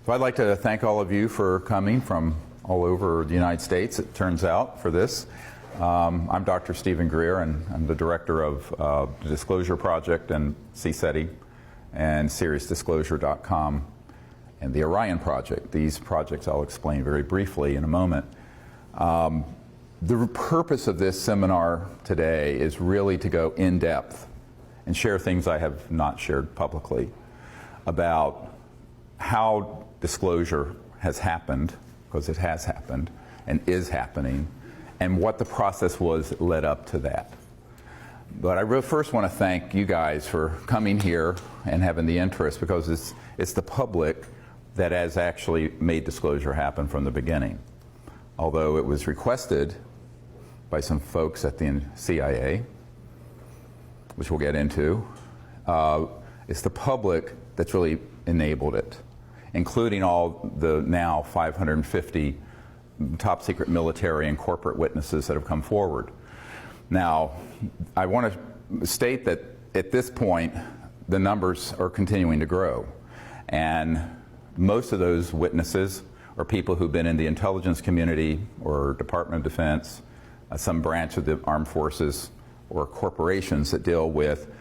So I'd like to thank all of you for coming from all over the United States, it turns out, for this. I'm Dr. Steven Greer, and I'm the director of the Disclosure Project and CSETI and SeriousDisclosure.com and the Orion Project. These projects I'll explain very briefly in a moment. The purpose of this seminar today is really to go in depth and share things I have not shared publicly about how disclosure has happened, because it has happened and is happening, and what the process was that led up to that. But I first want to thank you guys for coming here and having the interest, because it's the public that has actually made disclosure happen from the beginning. Although it was requested by some folks at the CIA, which we'll get into, it's the public that's really enabled it, including all the now 550 top secret military and corporate witnesses that have come forward. Now, I want to state that at this point, the numbers are continuing to grow. And most of those witnesses are people who've been in the intelligence community or Department of Defense, some branch of the armed forces, or corporations that deal with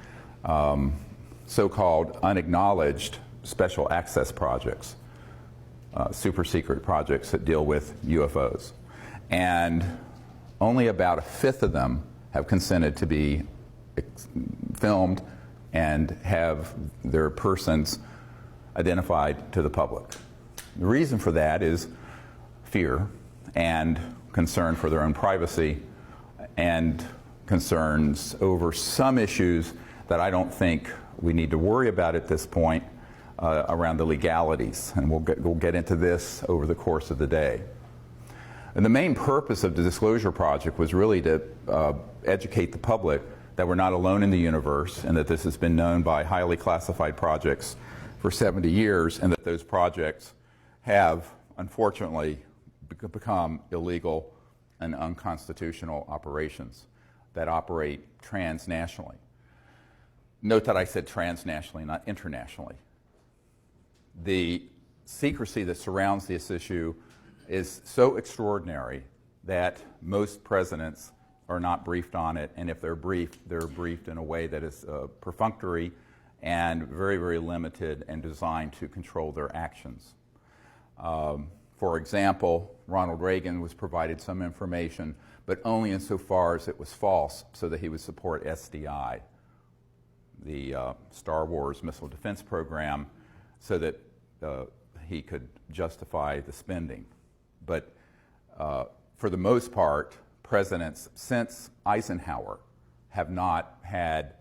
so-called unacknowledged special access projects, super secret projects that deal with UFOs. And only about a fifth of them have consented to be filmed and have their persons identified to the public. The reason for that is fear and concern for their own privacy and concerns over some issues that I don't think we need to worry about at this point around the legalities. And we'll get into this over the course of the day. And the main purpose of the Disclosure Project was really to educate the public that we're not alone in the universe, and that this has been known by highly classified projects for 70 years, and that those projects have, unfortunately, become illegal and unconstitutional operations that operate transnationally. Note that I said transnationally, not internationally. The secrecy that surrounds this issue is so extraordinary that most presidents are not briefed on it, and if they're briefed in a way that is perfunctory and very, very limited and designed to control their actions. For example, Ronald Reagan was provided some information, but only insofar as it was false, so that he would support SDI, the Star Wars missile defense program, so that he could justify the spending. But for the most part, presidents since Eisenhower have not had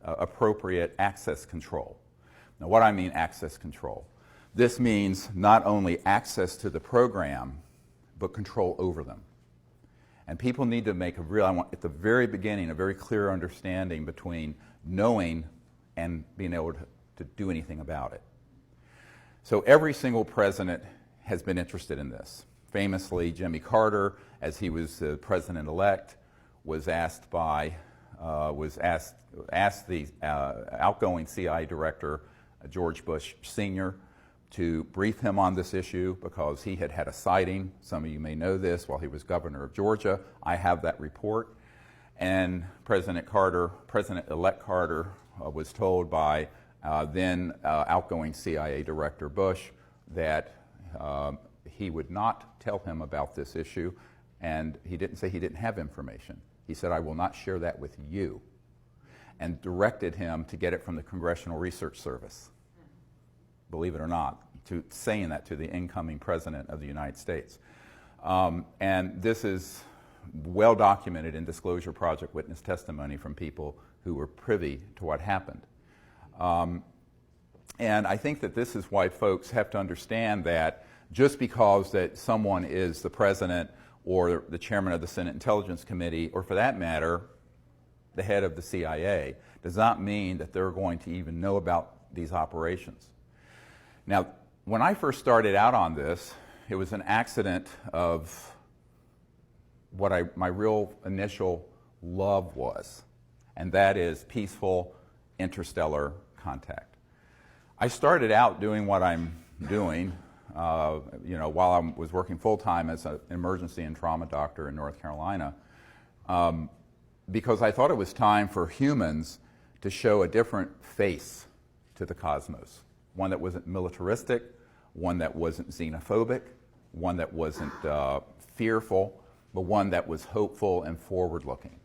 appropriate access control. Now, what I mean access control? This means not only access to the program, but control over them. And people need to make at the very beginning, a very clear understanding between knowing and being able to do anything about it. So every single president has been interested in this. Famously, Jimmy Carter, as he was the president-elect, was asked the outgoing CIA director, George Bush Sr., to brief him on this issue because he had had a sighting. Some of you may know this while he was governor of Georgia. I have that report. And President-elect Carter was told by then outgoing CIA Director Bush that he would not tell him about this issue, and he didn't say he didn't have information. He said, "I will not share that with you," and directed him to get it from the Congressional Research Service. Believe it or not, saying that to the incoming President of the United States. And this is well documented in Disclosure Project witness testimony from people who were privy to what happened. And I think that this is why folks have to understand that just because that someone is the President or the Chairman of the Senate Intelligence Committee, or for that matter, the head of the CIA, does not mean that they're going to even know about these operations. Now, when I first started out on this, it was an accident of what my real initial love was, and that is peaceful interstellar contact. I started out doing what I'm doing while I was working full-time as an emergency and trauma doctor in North Carolina, because I thought it was time for humans to show a different face to the cosmos. One that wasn't militaristic, one that wasn't xenophobic, one that wasn't fearful, but one that was hopeful and forward-looking.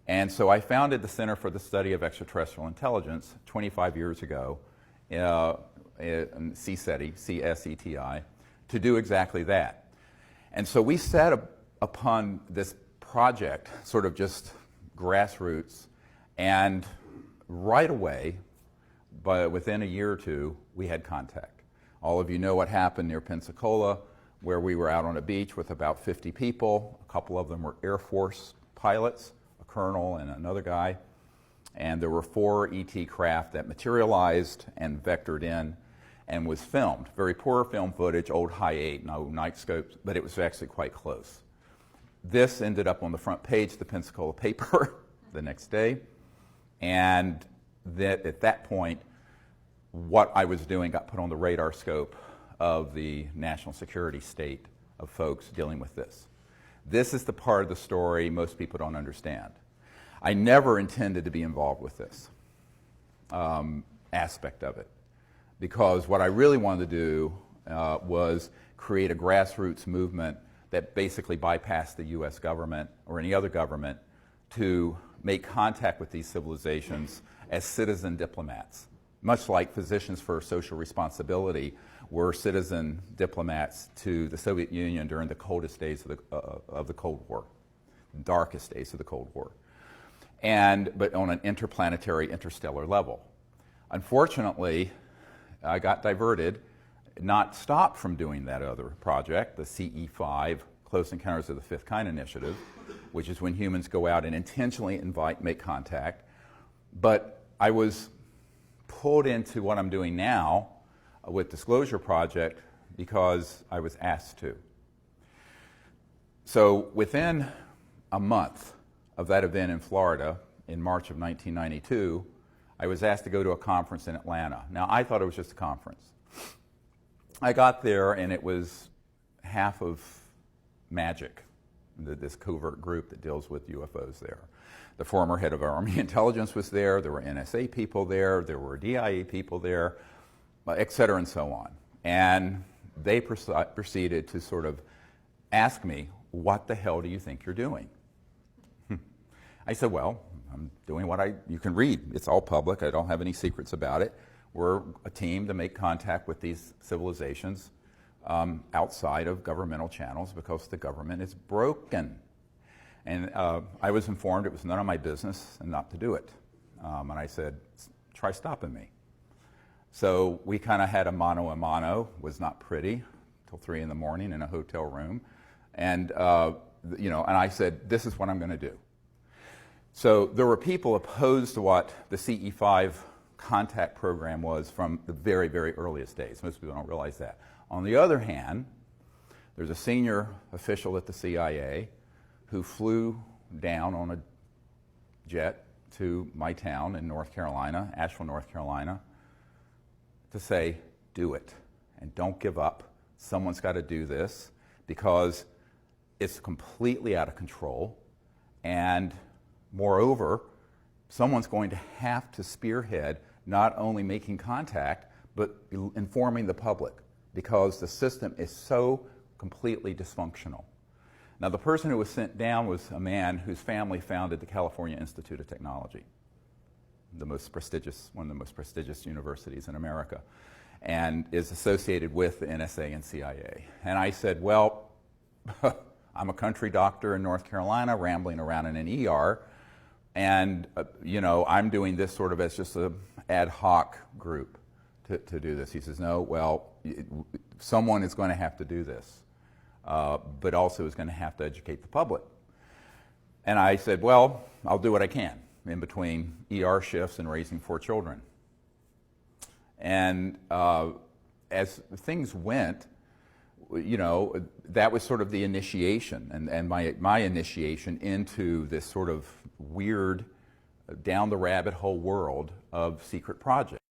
And so I founded the Center for the Study of Extraterrestrial Intelligence 25 years ago, CSETI, C-S-E-T-I, to do exactly that. And so we set upon this project, sort of just grassroots, and right away, but within a year or two, we had contact. All of you know what happened near Pensacola, where we were out on a beach with about 50 people. A couple of them were Air Force pilots, a colonel and another guy. And there were 4 ET craft that materialized and vectored in and was filmed. Very poor film footage, old high 8, no night scopes, but it was actually quite close. This ended up on the front page of the Pensacola paper the next day. And that at that point, what I was doing got put on the radar scope of the national security state of folks dealing with this. This is the part of the story most people don't understand. I never intended to be involved with this aspect of it, because what I really wanted to do was create a grassroots movement that basically bypassed the U.S. government or any other government to make contact with these civilizations as citizen diplomats, much like Physicians for Social Responsibility were citizen diplomats to the Soviet Union during the coldest days of the Cold War, darkest days of the Cold War, but on an interplanetary, interstellar level. Unfortunately, I got diverted, not stopped from doing that other project, the CE5, Close Encounters of the Fifth Kind Initiative, which is when humans go out and intentionally make contact. But I was pulled into what I'm doing now with Disclosure Project because I was asked to. So within a month of that event in Florida in March of 1992, I was asked to go to a conference in Atlanta. Now, I thought it was just a conference. I got there, and it was half of MAGIC, this covert group that deals with UFOs there. The former head of Army Intelligence was there. There were NSA people there. There were DIA people there, et cetera, and so on. And they proceeded to sort of ask me, what the hell do you think you're doing? I said, well, I'm doing what you can read. It's all public. I don't have any secrets about it. We're a team to make contact with these civilizations outside of governmental channels because the government is broken. And I was informed it was none of my business and not to do it. And I said, try stopping me. So we kind of had a mano, was not pretty, till 3 in the morning in a hotel room. And, and I said, this is what I'm going to do. So there were people opposed to what the CE5 contact program was from the very, very earliest days. Most people don't realize that. On the other hand, there's a senior official at the CIA who flew down on a jet to my town in North Carolina, Asheville, North Carolina, to say, do it, and don't give up. Someone's got to do this because it's completely out of control, and moreover, someone's going to have to spearhead not only making contact, but informing the public, because the system is so completely dysfunctional. Now, the person who was sent down was a man whose family founded the California Institute of Technology, one of the most prestigious universities in America, and is associated with the NSA and CIA. And I said, well, I'm a country doctor in North Carolina, rambling around in an ER, and I'm doing this sort of as just an ad hoc group to do this. He says, no, well, someone is going to have to do this, but also is going to have to educate the public. And I said, well, I'll do what I can in between ER shifts and raising 4 children. And as things went, that was sort of the initiation, and my initiation into this sort of weird, down the rabbit hole world of secret projects.